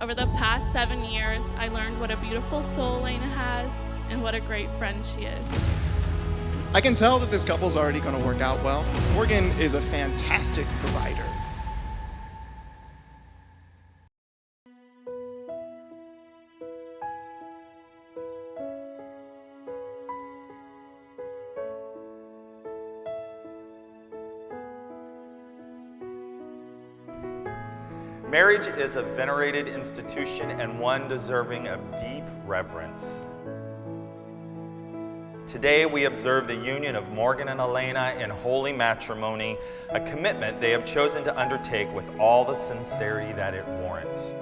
Over the past 7 years, I learned what a beautiful soul Alaina has and what a great friend she is. I can tell that this couple's already going to work out well. Morgan is a fantastic provider. Marriage is a venerated institution and one deserving of deep reverence. Today we observe the union of Morgan and Alaina in holy matrimony, a commitment they have chosen to undertake with all the sincerity that it warrants.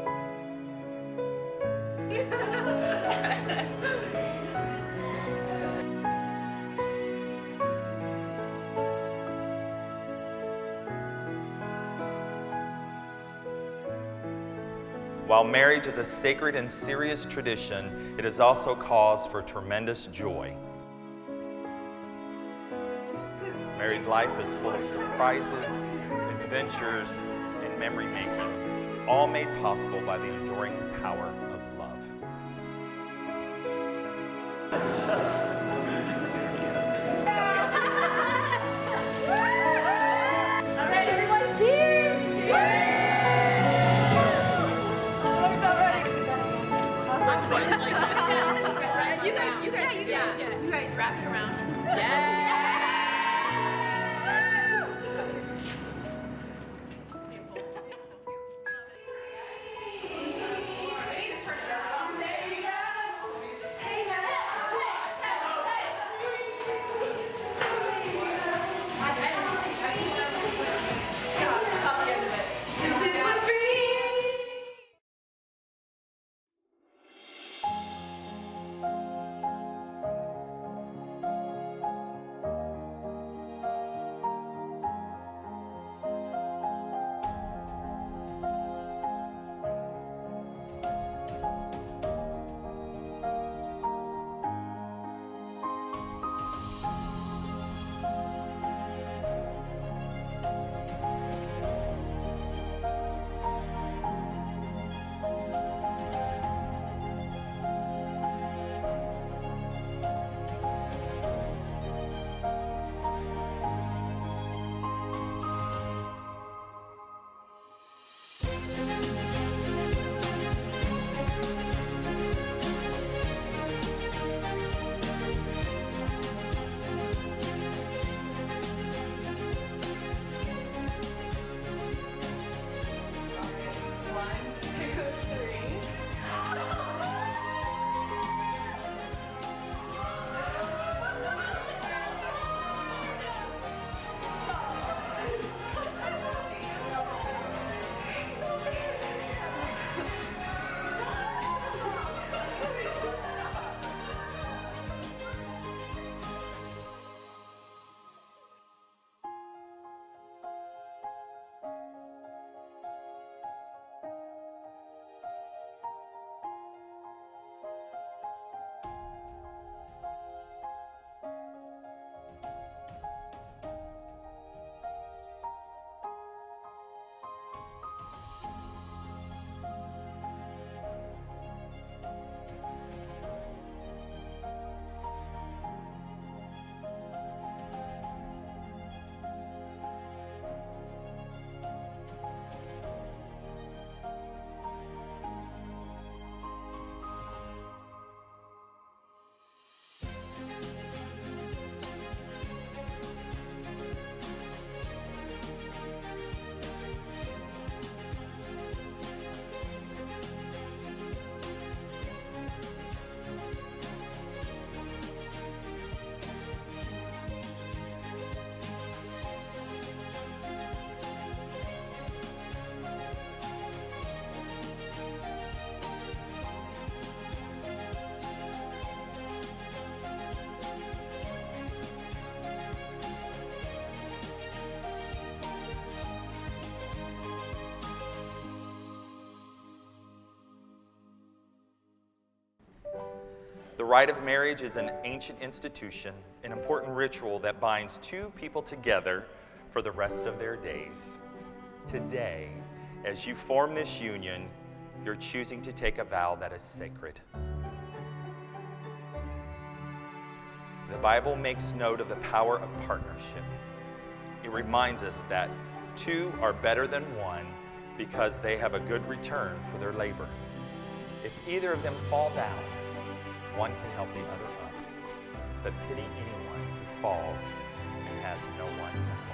While marriage is a sacred and serious tradition, it is also cause for tremendous joy. Married life is full of surprises, adventures, and memory-making, all made possible by the enduring power of love. All right, everyone, cheers! Cheers! You guys wrap it around. Yeah. The rite of marriage is an ancient institution, an important ritual that binds two people together for the rest of their days. Today, as you form this union, you're choosing to take a vow that is sacred. The Bible makes note of the power of partnership. It reminds us that two are better than one because they have a good return for their labor. If either of them fall down, one can help the other up. But pity anyone who falls and has no one to help.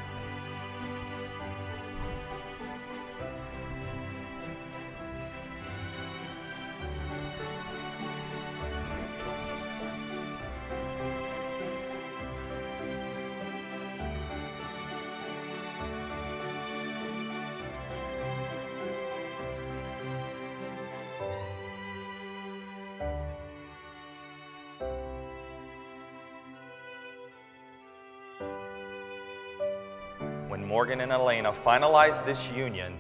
When Morgan and Alaina finalize this union,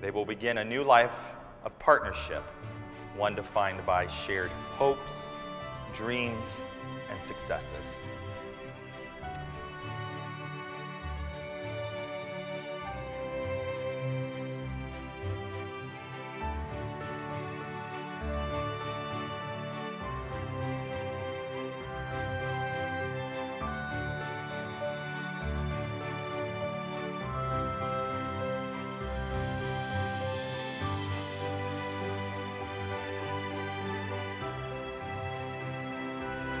they will begin a new life of partnership, one defined by shared hopes, dreams, and successes.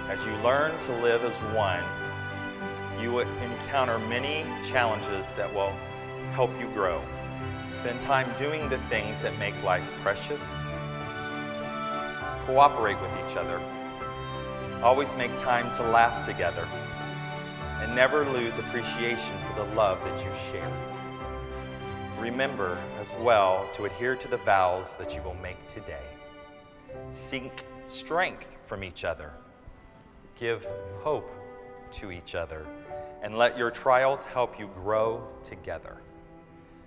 As you learn to live as one, you will encounter many challenges that will help you grow. Spend time doing the things that make life precious. Cooperate with each other. Always make time to laugh together. And never lose appreciation for the love that you share. Remember as well to adhere to the vows that you will make today. Seek strength from each other. Give hope to each other, and let your trials help you grow together.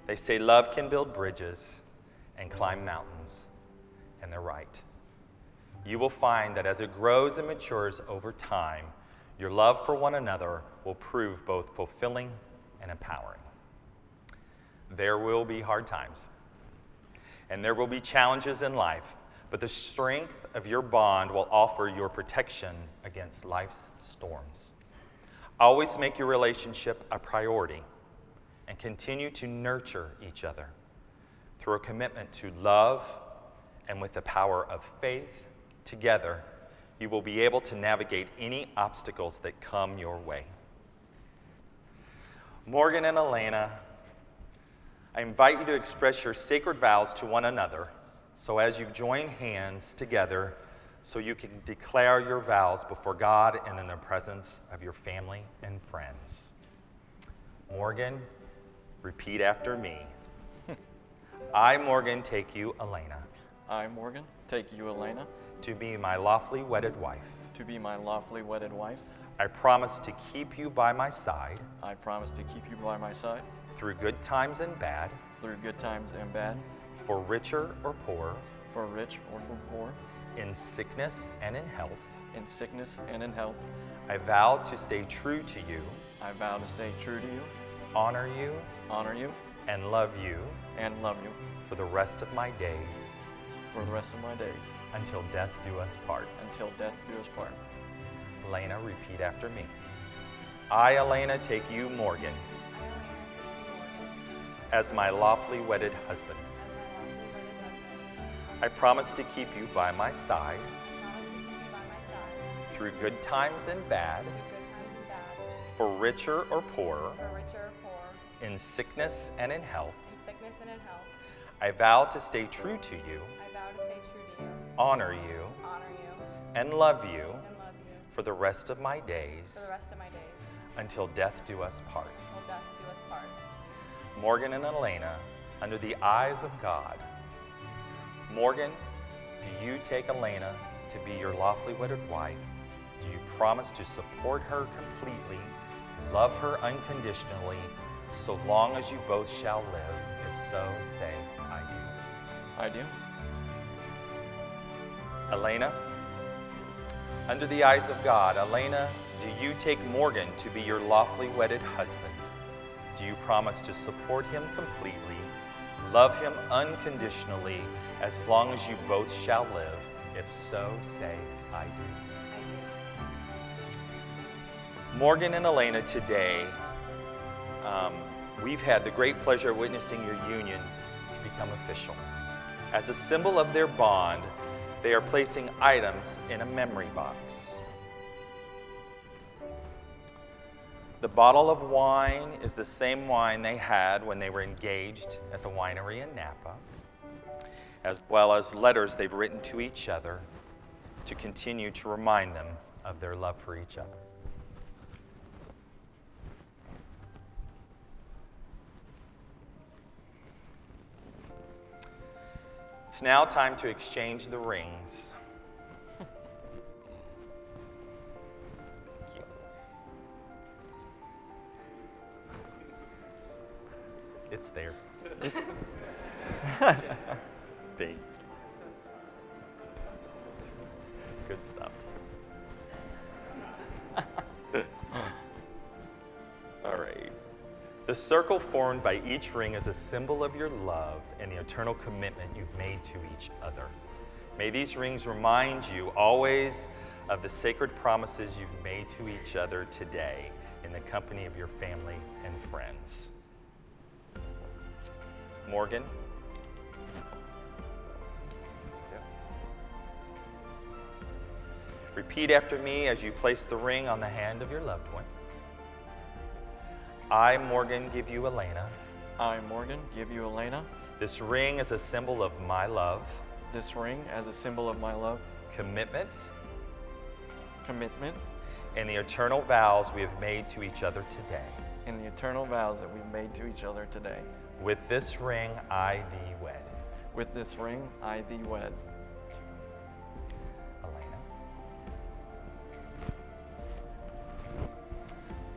They say love can build bridges and climb mountains, and they're right. You will find that as it grows and matures over time, your love for one another will prove both fulfilling and empowering. There will be hard times, and there will be challenges in life, but the strength of your bond will offer your protection against life's storms. Always make your relationship a priority and continue to nurture each other through a commitment to love, and with the power of faith. Together, you will be able to navigate any obstacles that come your way. Morgan and Alaina, I invite you to express your sacred vows to one another. So as you've joined hands together, so you can declare your vows before God and in the presence of your family and friends. Morgan, repeat after me. I, Morgan, take you, Alaina, I, Morgan, take you, Alaina, to be my lawfully wedded wife. to be my lawfully wedded wife. I promise to keep you by my side I promise to keep you by my side through good times and bad, through good times and bad, for richer or poorer, for rich or for poor, in sickness and in health. in sickness and in health. I vow to stay true to you, I vow to stay true to you, honor you, honor you, and love you and love you for the rest of my days, for the rest of my days, until death do us part. until death do us part. Alaina, repeat after me. I, Alaina, take you, Morgan, as my lawfully wedded husband. I promise to keep you by my side through good times and bad, for richer or poorer, in sickness and in health. I vow to stay true to you, honor you, and love you for the rest of my days, until death do us part. Morgan and Alaina, under the eyes of God. Morgan, do you take Alaina to be your lawfully wedded wife? Do you promise to support her completely, love her unconditionally, so long as you both shall live? If so, say, I do. I do. Alaina, under the eyes of God, Alaina, do you take Morgan to be your lawfully wedded husband? Do you promise to support him completely, Love him unconditionally as long as you both shall live. If so, say, I do. Morgan and Alaina, today, we've had the great pleasure of witnessing your union to become official. As a symbol of their bond, they are placing items in a memory box. The bottle of wine is the same wine they had when they were engaged at the winery in Napa, as well as letters they've written to each other to continue to remind them of their love for each other. It's now time to exchange the rings. Thank you. It's there. Thank you. Good stuff. All right. The circle formed by each ring is a symbol of your love and the eternal commitment you've made to each other. May these rings remind you always of the sacred promises you've made to each other today in the company of your family and friends. Morgan. Repeat after me as you place the ring on the hand of your loved one. I, Morgan, give you Alaina. I, Morgan, give you Alaina. This ring is a symbol of my love, This ring as a symbol of my love, commitment, commitment, and the eternal vows we have made to each other today. and the eternal vows that we've made to each other today. With this ring, I thee wed. With this ring, I thee wed. Alaina.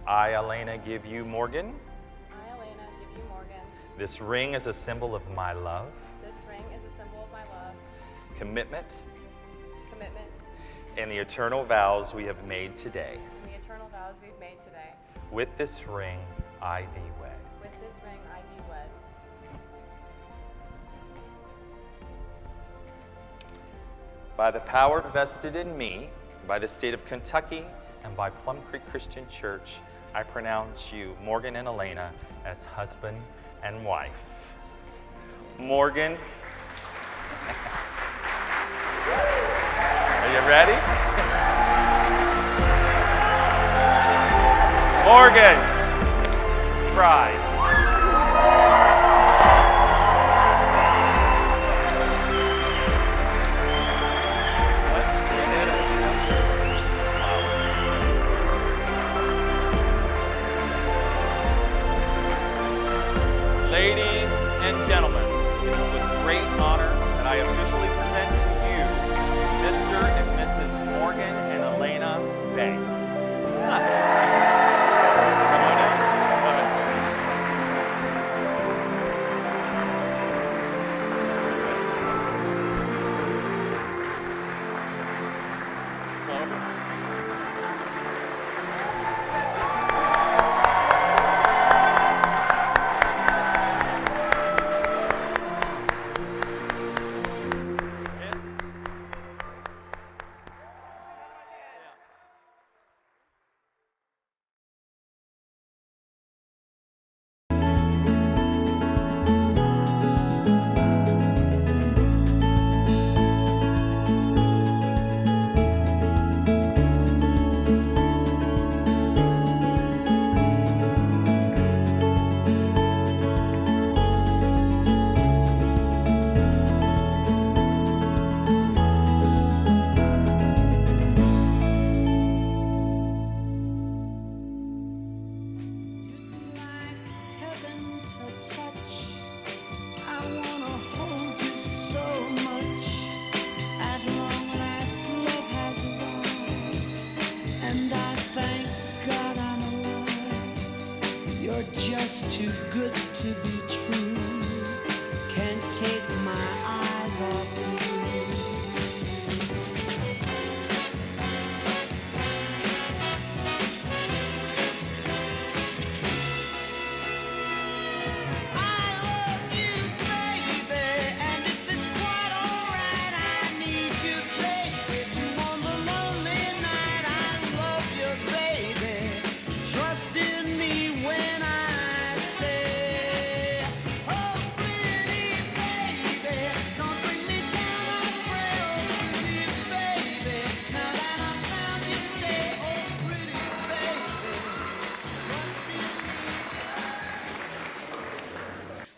I, Alaina, give you Morgan. I, Alaina, give you Morgan. This ring is a symbol of my love, This ring is a symbol of my love, commitment, commitment, and the eternal vows we have made today. and the eternal vows we've made today. With this ring, I thee wed. With this ring, I thee wed. By the power vested in me by the state of Kentucky and by Plum Creek Christian Church, I pronounce you, Morgan and Alaina, as husband and wife. Morgan, are you ready? Morgan, bride. Ladies and gentlemen, it is with great honor that I officially present to you Mr. and Mrs. Morgan and Alaina Bay. Come on in. Come in. It's over. Heaven to touch. I wanna hold you so much. At long last, love has arrived, and I thank God I'm alive. You're just too good to be true. Can't take my eyes off you. I love you, baby.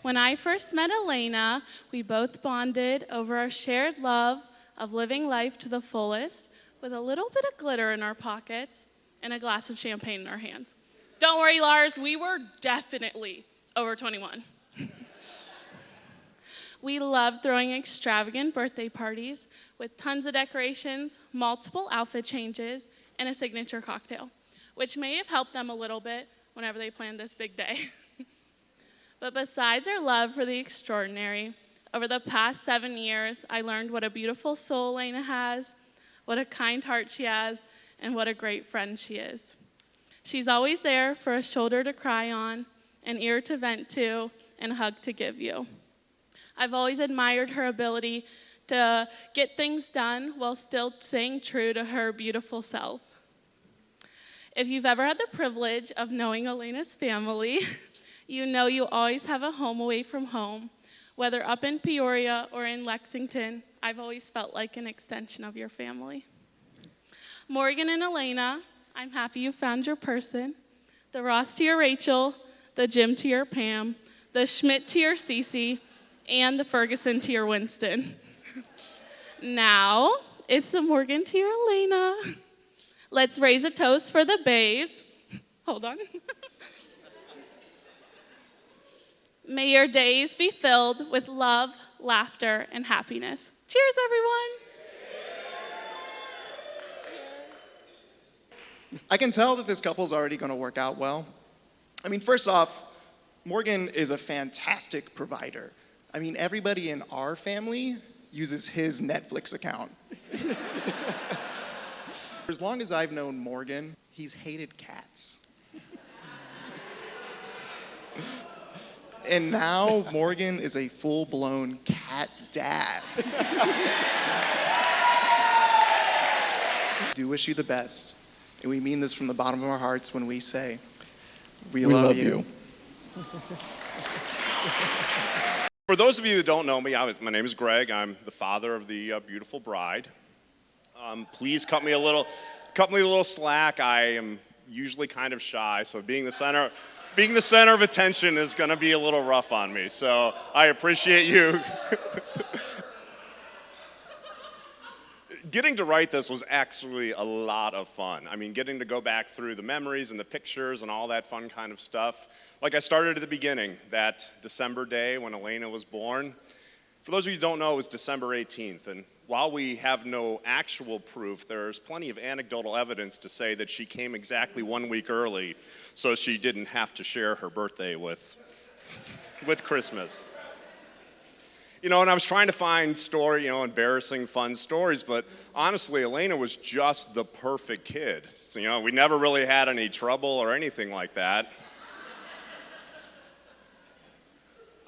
When I first met Alaina, we both bonded over our shared love of living life to the fullest with a little bit of glitter in our pockets and a glass of champagne in our hands. Don't worry, Lars, we were definitely over 21. We loved throwing extravagant birthday parties with tons of decorations, multiple outfit changes, and a signature cocktail, which may have helped them a little bit whenever they planned this big day. But besides our love for the extraordinary, over the past 7 years, I learned what a beautiful soul Alaina has, what a kind heart she has, and what a great friend she is. She's always there for a shoulder to cry on, an ear to vent to, and a hug to give you. I've always admired her ability to get things done while still staying true to her beautiful self. If you've ever had the privilege of knowing Alaina's family, you know you always have a home away from home. Whether up in Peoria or in Lexington, I've always felt like an extension of your family. Morgan and Alaina, I'm happy you found your person. The Ross to your Rachel, the Jim to your Pam, the Schmidt to your Cece, and the Ferguson to your Winston. Now, it's the Morgan to your Alaina. Let's raise a toast for the Bays. Hold on. May your days be filled with love, laughter, and happiness. Cheers, everyone. I can tell that this couple's already going to work out well. I mean, first off, Morgan is a fantastic provider. I mean, everybody in our family uses his Netflix account. For as long as I've known Morgan, he's hated cats. And now Morgan is a full-blown cat dad. I do wish you the best. And we mean this from the bottom of our hearts when we say, we love you. For those of you that don't know me, my name is Greg. I'm the father of the beautiful bride. Please cut me a little slack. I am usually kind of shy, so being the center of attention is going to be a little rough on me. So I appreciate you. Getting to write this was actually a lot of fun. I mean, getting to go back through the memories and the pictures and all that fun kind of stuff. Like I started at the beginning, that December day when Alaina was born. For those of you who don't know, it was December 18th. And while we have no actual proof, there's plenty of anecdotal evidence to say that she came exactly 1 week early so she didn't have to share her birthday with Christmas. You know, and I was trying to find embarrassing, fun stories, but honestly, Alaina was just the perfect kid. So, we never really had any trouble or anything like that.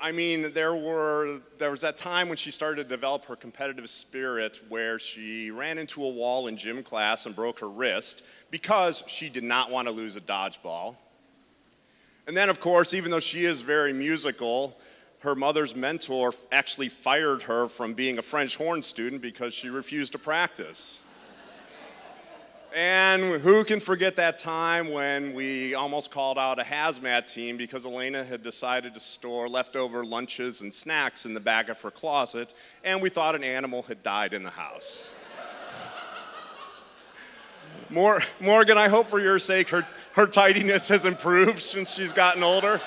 I mean, there was that time when she started to develop her competitive spirit where she ran into a wall in gym class and broke her wrist because she did not want to lose a dodgeball. And then, of course, even though she is very musical, her mother's mentor actually fired her from being a French horn student because she refused to practice. And who can forget that time when we almost called out a hazmat team because Alaina had decided to store leftover lunches and snacks in the back of her closet, and we thought an animal had died in the house. Morgan, I hope for your sake her tidiness has improved since she's gotten older.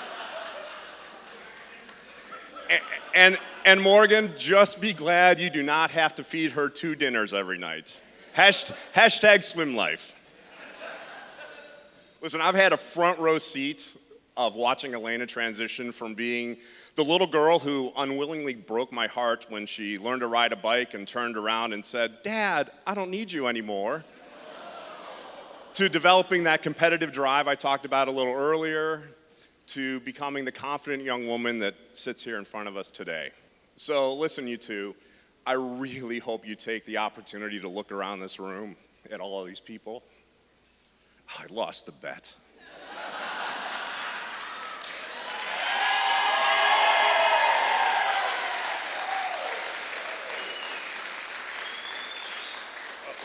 And Morgan, just be glad you do not have to feed her 2 dinners every night. Hashtag swim life. Listen, I've had a front row seat of watching Alaina transition from being the little girl who unwillingly broke my heart when she learned to ride a bike and turned around and said, "Dad, I don't need you anymore," to developing that competitive drive I talked about a little earlier, to becoming the confident young woman that sits here in front of us today. So listen, you two, I really hope you take the opportunity to look around this room at all of these people. I lost the bet.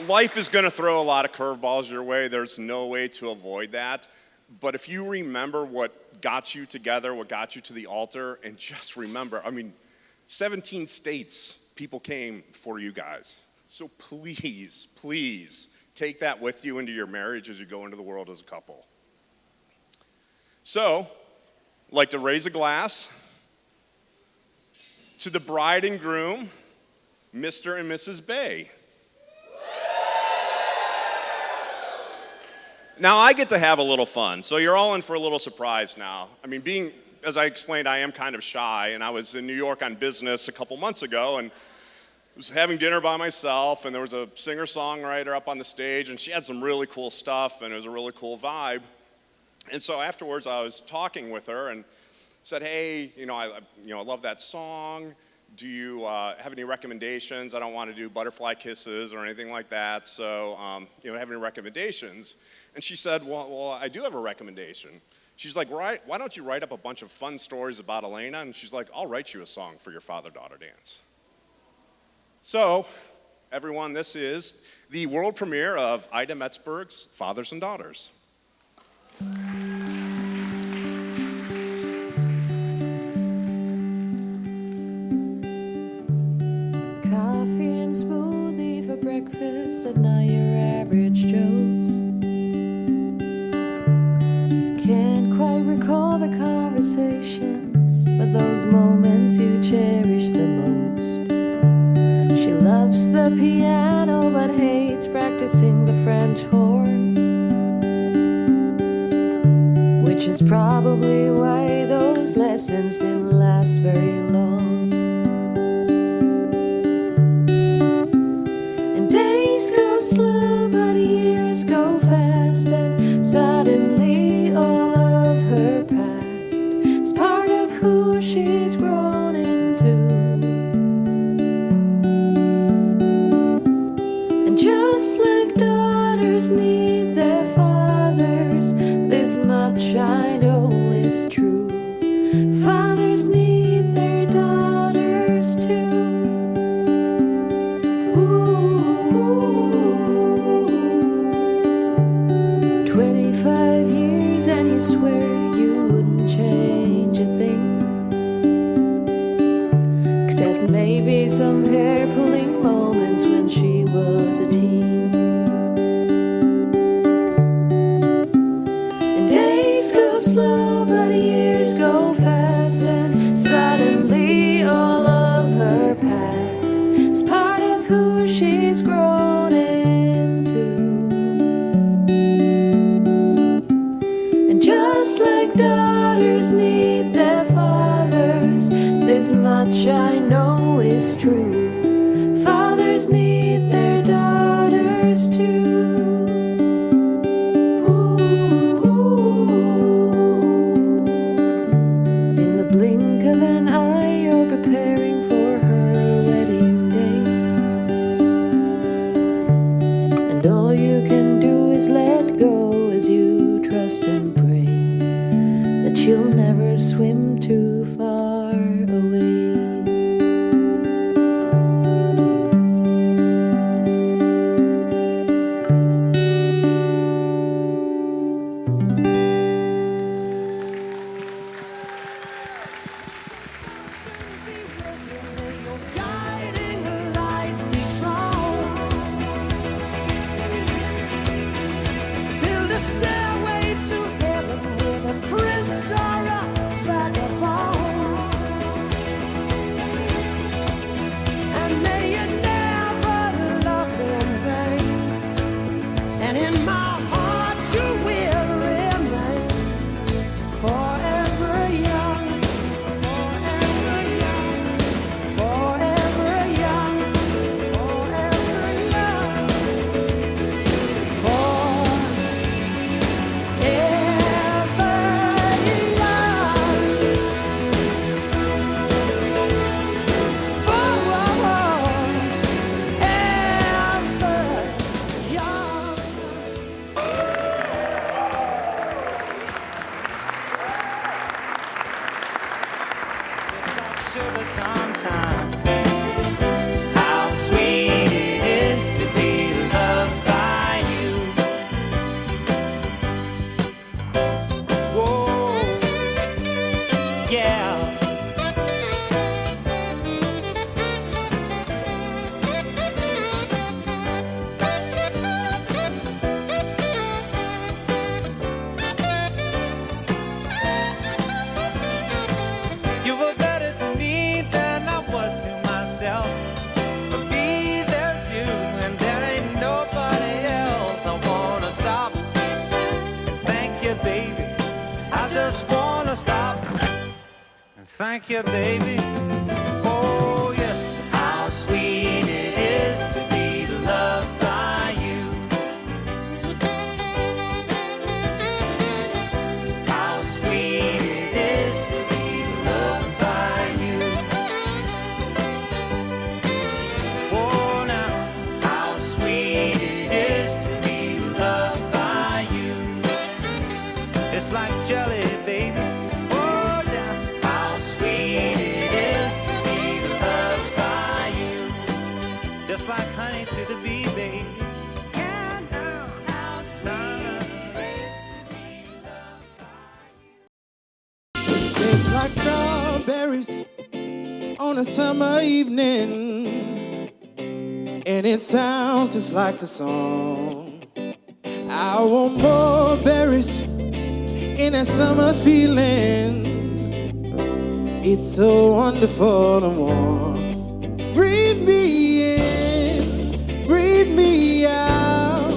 Life is going to throw a lot of curveballs your way. There's no way to avoid that. But if you remember what got you together, what got you to the altar, and just remember, 17 states, people came for you guys. So please, please take that with you into your marriage as you go into the world as a couple. So, I'd like to raise a glass to the bride and groom, Mr. and Mrs. Bay. Now I get to have a little fun, so you're all in for a little surprise now. As I explained, I am kind of shy, and I was in New York on business a couple months ago, and was having dinner by myself, and there was a singer-songwriter up on the stage, and she had some really cool stuff, and it was a really cool vibe. And so afterwards, I was talking with her and said, "Hey, I love that song. Do you have any recommendations? I don't want to do butterfly kisses or anything like that. So, have any recommendations?" And she said, "Well, I do have a recommendation." She's like, "Why don't you write up a bunch of fun stories about Alaina?" And she's like, "I'll write you a song for your father-daughter dance." So, everyone, this is the world premiere of Ida Metzberg's Fathers and Daughters. Coffee and smoothie for breakfast at not your average Joe's. Can't quite recall the conversations, but those moments you cherish the most. She loves the piano but hates practicing the French horn, which is probably why those lessons didn't last very long. And days go slow, but years go fast, and suddenly all of her past is part of who she's grown into. And just like daughters need their fathers, this much I know is true. Fathers need their daughters too. Ooh. 25 years and you swear you wouldn't change a thing, except maybe some hair-pulling moments when she was a teen. Go slow, but years go fast, and suddenly all of her past is part of who she's grown into. And just like daughters need their fathers, this much I know is true. Fathers need their daughters too. Let go as you trust and pray that you'll never swim too far away. Stairway to heaven with a prince or a vagabond. Thank you, baby. Oh, yes. How sweet it is to be loved by you. How sweet it is to be loved by you. Oh, now, how sweet it is to be loved by you. It's like jelly, baby. Oh, yeah. How sweet it is to be loved by you. Just like honey to the bee, baby. Yeah, now, how sweet it is to be loved by you. Tastes like strawberries on a summer evening, and it sounds just like a song. I want more berries in a summer feeling. It's so wonderful and warm. Breathe me in, breathe me out.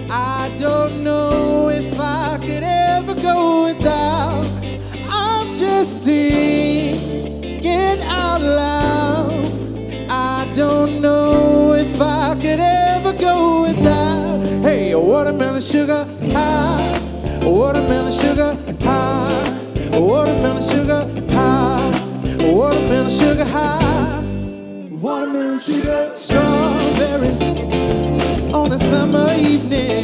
I don't know if I could ever go without. I'm just thinking out loud. I don't know if I could ever go without. Hey, watermelon sugar high, watermelon sugar high, watermelon sugar high, watermelon sugar high, watermelon sugar. Strawberries on a summer evening,